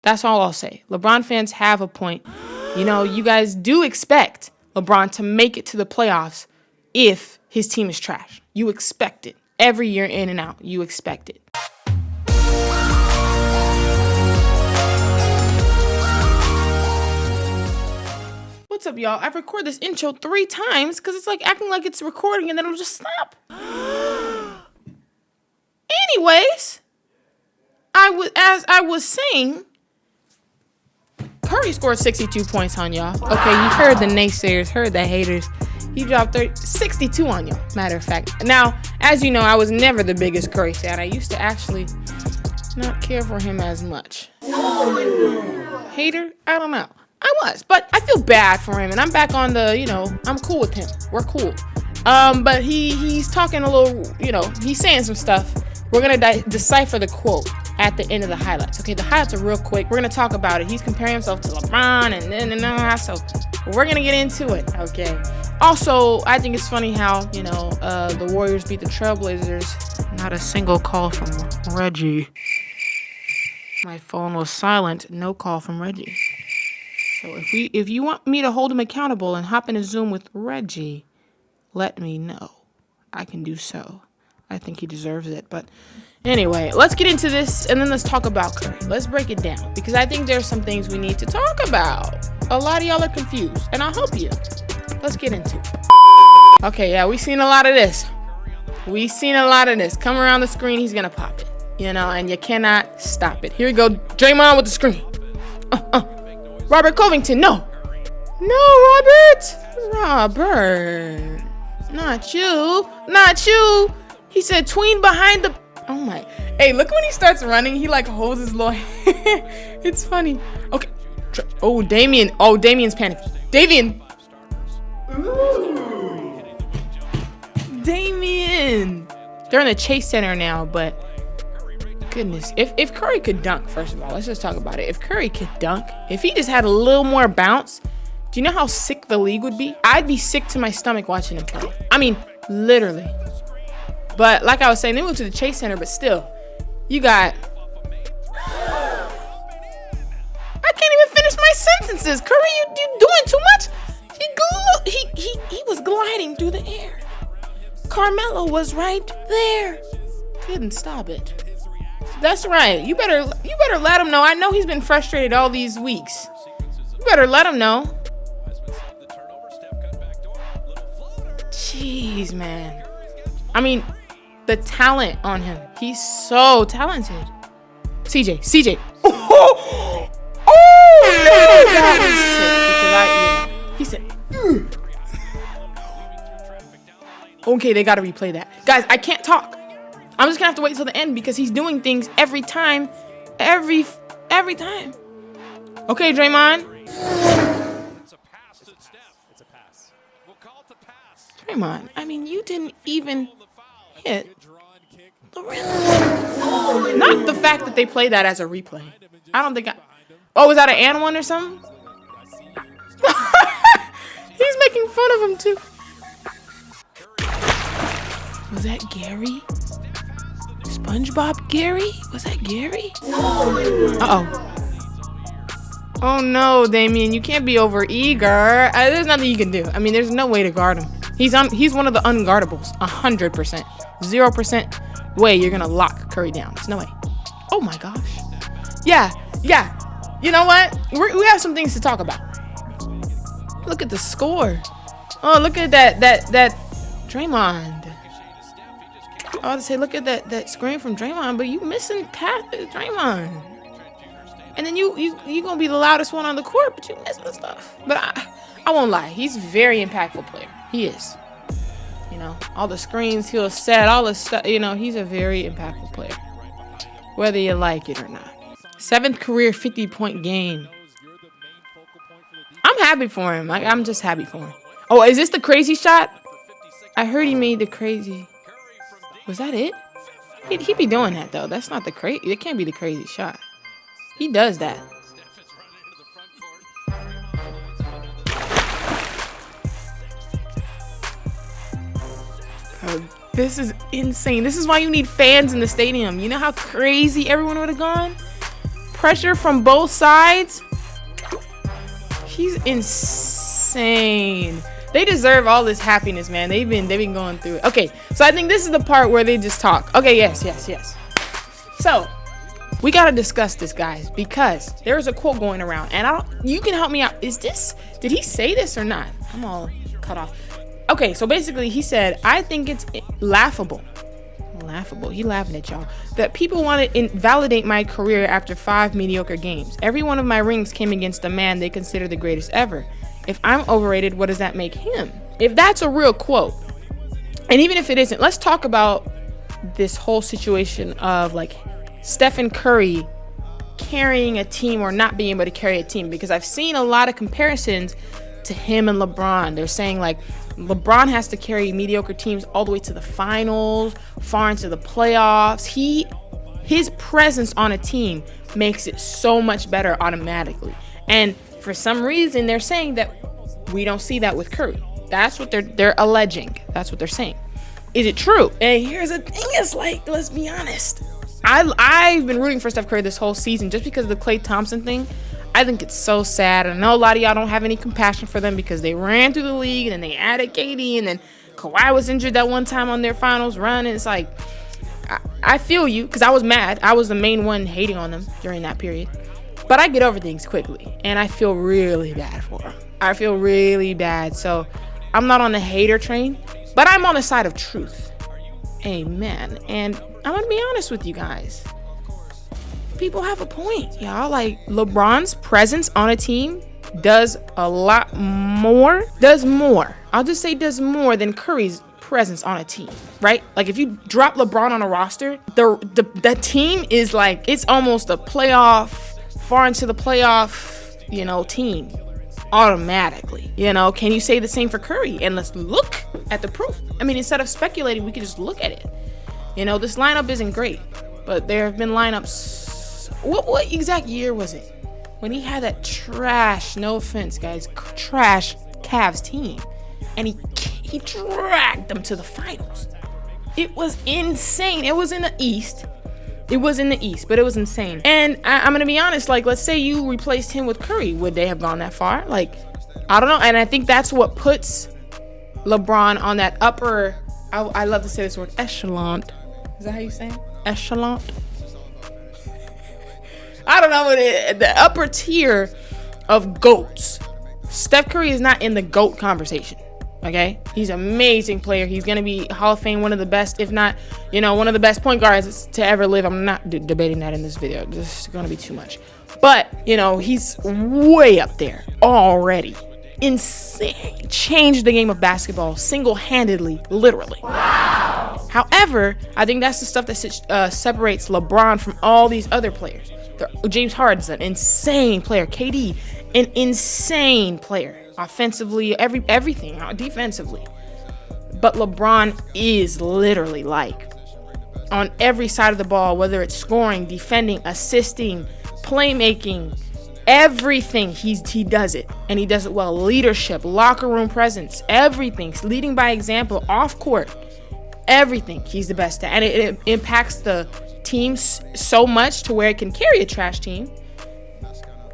That's all I'll say. LeBron fans have a point. You know, you guys do expect LeBron to make it to the playoffs if his team is trash. You expect it. Every year in and out, you expect it. What's up, y'all? I've recorded this intro 3 times because it's like acting like it's recording and then it'll just stop. Anyways, as I was saying, Curry scored 62 points on y'all. Okay, you heard the naysayers, heard the haters. He dropped 62 on y'all, matter of fact. Now, as you know, I was never the biggest Curry fan. I used to actually not care for him as much. Hater? I don't know. I was, but I feel bad for him, and I'm back on the, I'm cool with him. We're cool. But he's talking a little, he's saying some stuff. We're going to decipher the quote at the end of the highlights. Okay, the highlights are real quick. We're going to talk about it. He's comparing himself to LeBron so we're going to get into it. Okay. Also, I think it's funny how, the Warriors beat the TRAILBLAZERS. Not a single call from Reggie. My phone was silent. No call from Reggie. So if you want me to hold him accountable and hop in a Zoom with Reggie, let me know. I can do so. I think he deserves it. But anyway, let's get into this and then let's talk about Curry. Let's break it down because I think there's some things we need to talk about. A lot of y'all are confused and I'll help you. Let's get into it. Okay, yeah, we've seen a lot of this. Come around the screen, he's going to pop it. And you cannot stop it. Here we go. Draymond with the screen. Robert Covington, no. No, Robert. Not you. He said tween behind the, oh my. Hey, look when he starts running, he like holds his little hand. It's funny. Okay. Oh, Damian. Oh, Damian's panicking. Damian. They're in the Chase Center now, but goodness, if Curry could dunk, first of all, let's just talk about it. If Curry could dunk, if he just had a little more bounce, do you know how sick the league would be? I'd be sick to my stomach watching him play. I mean, literally. But like I was saying, they moved to the Chase Center, but still, you got... I can't even finish my sentences. Curry, you doing too much. He was gliding through the air. Carmelo was right there. Couldn't stop it. That's right. You better let him know. I know he's been frustrated all these weeks. You better let him know. Jeez, man. I mean, the talent on him. He's so talented. CJ. Oh, no, that was sick because he said. Okay, they got to replay that. Guys, I can't talk. I'm just gonna have to wait till the end because he's doing things every time. Every time. Okay, Draymond. It's a pass. We'll call it the pass. Draymond, I mean, you didn't even hit the rim. Not the fact that they play that as a replay. I don't think oh, was that an and one or something? He's making fun of him too. Was that Gary? SpongeBob Gary? Was that Gary? Uh-oh. Oh no, Damian, you can't be over eager. There's nothing you can do. I mean, there's no way to guard him. He's one of the unguardables. 100%. 0% way you're gonna lock Curry down. There's no way. Oh my gosh. Yeah. You know what? We have some things to talk about. Look at the score. Oh, look at that Draymond. I was to say, look at that screen from Draymond, but you missing Draymond. And then you gonna be the loudest one on the court, but you missing the stuff. But I won't lie, he's a very impactful player. He is. All the screens he'll set, all the stuff. He's a very impactful player, whether you like it or not. 7th career 50-point game. I'm happy for him. I'm just happy for him. Oh, is this the crazy shot? I heard he made the crazy. Was that it? He'd be doing that though. That's not the crazy. It can't be the crazy shot. He does that. Oh, this is insane. This is why you need fans in the stadium. You know how crazy everyone would have gone? pressure from both sides. He's insane. They deserve all this happiness, man. They've been going through it. Okay, so I think this is the part where they just talk. Okay, yes. So we gotta discuss this, guys, because there's a quote going around, and you can help me out. Did he say this or not? I'm all cut off. Okay, so basically he said, I think it's laughable. He laughing at y'all. That people want to invalidate my career after 5 mediocre games. Every one of my rings came against a man they consider the greatest ever. If I'm overrated, what does that make him? If that's a real quote, and even if it isn't, let's talk about this whole situation of like Stephen Curry carrying a team or not being able to carry a team, because I've seen a lot of comparisons to him and LeBron. They're saying like LeBron has to carry mediocre teams all the way to the finals, far into the playoffs. His presence on a team makes it so much better automatically. And for some reason, they're saying that we don't see that with Curry. That's what they're alleging. That's what they're saying. Is it true? And here's the thing: it's like, let's be honest. I've been rooting for Steph Curry this whole season just because of the Klay Thompson thing. I think it's so sad. I know a lot of y'all don't have any compassion for them because they ran through the league and then they added KD, and then Kawhi was injured that one time on their finals run. And it's like, I feel you, because I was mad. I was the main one hating on them during that period. But I get over things quickly, and I feel really bad for them. I feel really bad. So I'm not on the hater train, but I'm on the side of truth. Amen. And I'm going to be honest with you guys. People have a point, y'all. Like, LeBron's presence on a team does a lot more. I'll just say does more than Curry's presence on a team, right? Like, if you drop LeBron on a roster, the team is like, it's almost a playoff, far into the playoff, team automatically. Can you say the same for Curry? And let's look at the proof. I mean, instead of speculating, we can just look at it. This lineup isn't great, but there have been lineups. What exact year was it when he had that trash, no offense, guys, trash Cavs team, and he dragged them to the finals? It was insane. It was in the East. But it was insane. And I'm gonna be honest. Like, let's say you replaced him with Curry, would they have gone that far? Like, I don't know. And I think that's what puts LeBron on that upper. I love to say this word, echelon. Is that how you say it? Echelon. I don't know what it is. The upper tier of GOATs. Steph Curry is not in the GOAT conversation. Okay? He's an amazing player. He's going to be Hall of Fame, one of the best, if not, one of the best point guards to ever live. I'm not debating that in this video. This is going to be too much. But, he's way up there already. Insane. Changed the game of basketball single-handedly, literally. Wow. However, I think that's the stuff that separates LeBron from all these other players. James Harden's an insane player. KD, an insane player. Offensively, everything. Defensively. But LeBron is literally like on every side of the ball, whether it's scoring, defending, assisting, playmaking, everything. He does it, and he does it well. Leadership, locker room presence, everything. Leading by example, off court, everything. He's the best at, and it impacts the team so much to where it can carry a trash team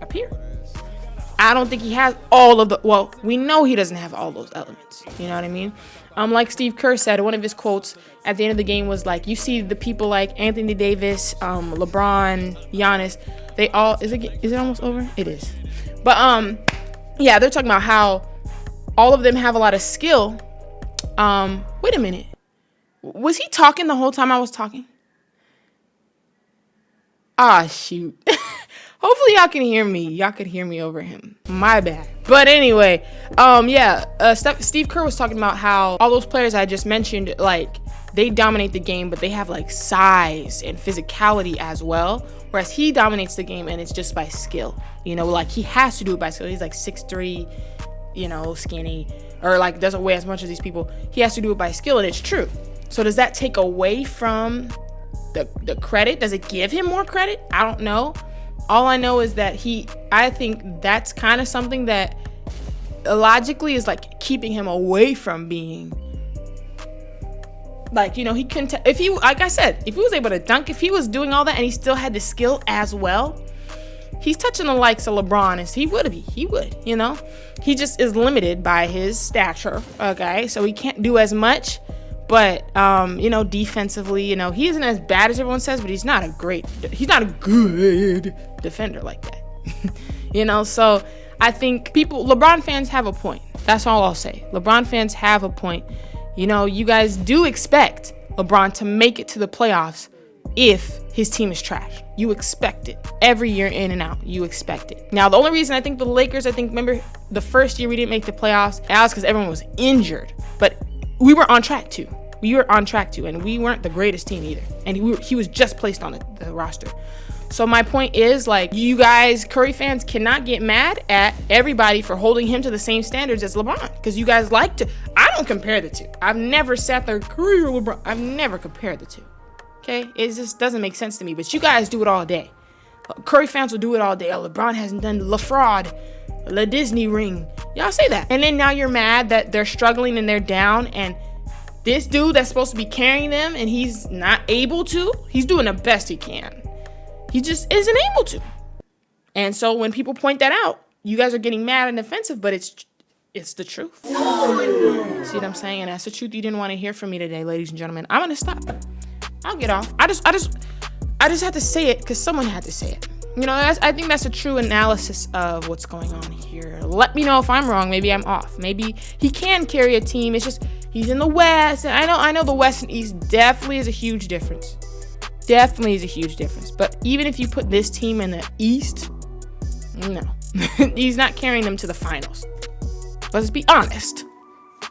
up here. I don't think he has all of the. Well, we know he doesn't have all those elements. You know what I mean? Like Steve Kerr said, one of his quotes at the end of the game was like, "You see the people like Anthony Davis, LeBron, Giannis. They all is it almost over? It is, but yeah, they're talking about how all of them have a lot of skill. Wait a minute, was he talking the whole time I was talking? Ah, shoot." Hopefully y'all can hear me. Y'all could hear me over him. My bad. But anyway, Steve Kerr was talking about how all those players I just mentioned, like, they dominate the game, but they have like size and physicality as well. Whereas he dominates the game and it's just by skill. Like he has to do it by skill. He's like 6'3", skinny, or like doesn't weigh as much as these people. He has to do it by skill, and it's true. So does that take away from the credit? Does it give him more credit? I don't know. All I know is that I think that's kind of something that logically is like keeping him away from being like, he couldn't, like I said, if he was able to dunk, if he was doing all that and he still had the skill as well, he's touching the likes of LeBron as he would, you know. He just is limited by his stature, okay? So he can't do as much, but, you know, defensively, you know, he isn't as bad as everyone says, but he's not a good defender like that, you know? So I think LeBron fans have a point. That's all I'll say. LeBron fans have a point. You know, you guys do expect LeBron to make it to the playoffs if his team is trash. You expect it every year in and out. You expect it. Now, the only reason I think the Lakers, remember the first year we didn't make the playoffs, that was because everyone was injured. But we were on track to. And we weren't the greatest team either. And he was just placed on the roster. So my point is, like, you guys, Curry fans, cannot get mad at everybody for holding him to the same standards as LeBron. Because you guys like to. I don't compare the two. I've never sat there, Curry or LeBron. I've never compared the two. Okay? It just doesn't make sense to me. But you guys do it all day. Curry fans will do it all day. Oh, LeBron hasn't done La Fraud, La Disney ring. Y'all say that. And then now you're mad that they're struggling and they're down. And this dude that's supposed to be carrying them and he's not able to. He's doing the best he can. He just isn't able to. And so when people point that out, you guys are getting mad and offensive, but it's the truth. See what I'm saying? And that's the truth you didn't want to hear from me today, ladies and gentlemen. I'm going to stop. I'll get off. I just had to say it because someone had to say it. You know, I think that's a true analysis of what's going on here. Let me know if I'm wrong. Maybe I'm off. Maybe he can carry a team. It's just he's in the West. And I know the West and East definitely is a huge difference. But even if you put this team in the East, no. He's not carrying them to the finals. Let's be honest.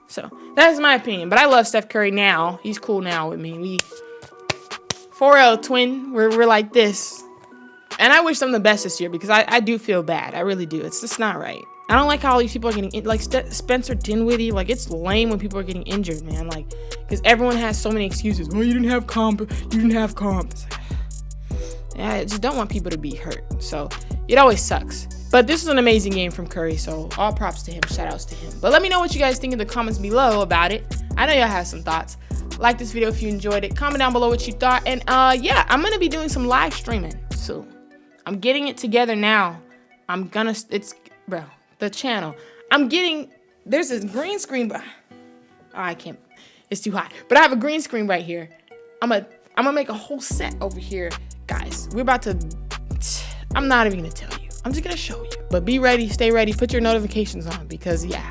So that's my opinion. But I love Steph Curry now. He's cool now with me. We 4L twin. We're like this. And I wish them the best this year because I do feel bad. I really do. It's just not right. I don't like how all these people are getting like Spencer Dinwiddie. Like, it's lame when people are getting injured, man. Like, because everyone has so many excuses. Oh, you didn't have comp. It's like, yeah, I just don't want people to be hurt. So it always sucks. But this was an amazing game from Curry. So all props to him. Shout outs to him. But let me know what you guys think in the comments below about it. I know y'all have some thoughts. Like this video if you enjoyed it. Comment down below what you thought. And yeah, I'm gonna be doing some live streaming soon. I'm getting it together now. The channel. There's this green screen, but I can't, it's too hot. But I have a green screen right here. I'm gonna make a whole set over here. Guys, I'm not even gonna tell you. I'm just gonna show you. But be ready, stay ready, put your notifications on because yeah,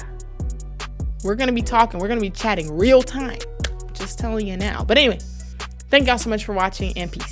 we're gonna be talking, we're gonna be chatting real time. Just telling you now. But anyway, thank y'all so much for watching and peace.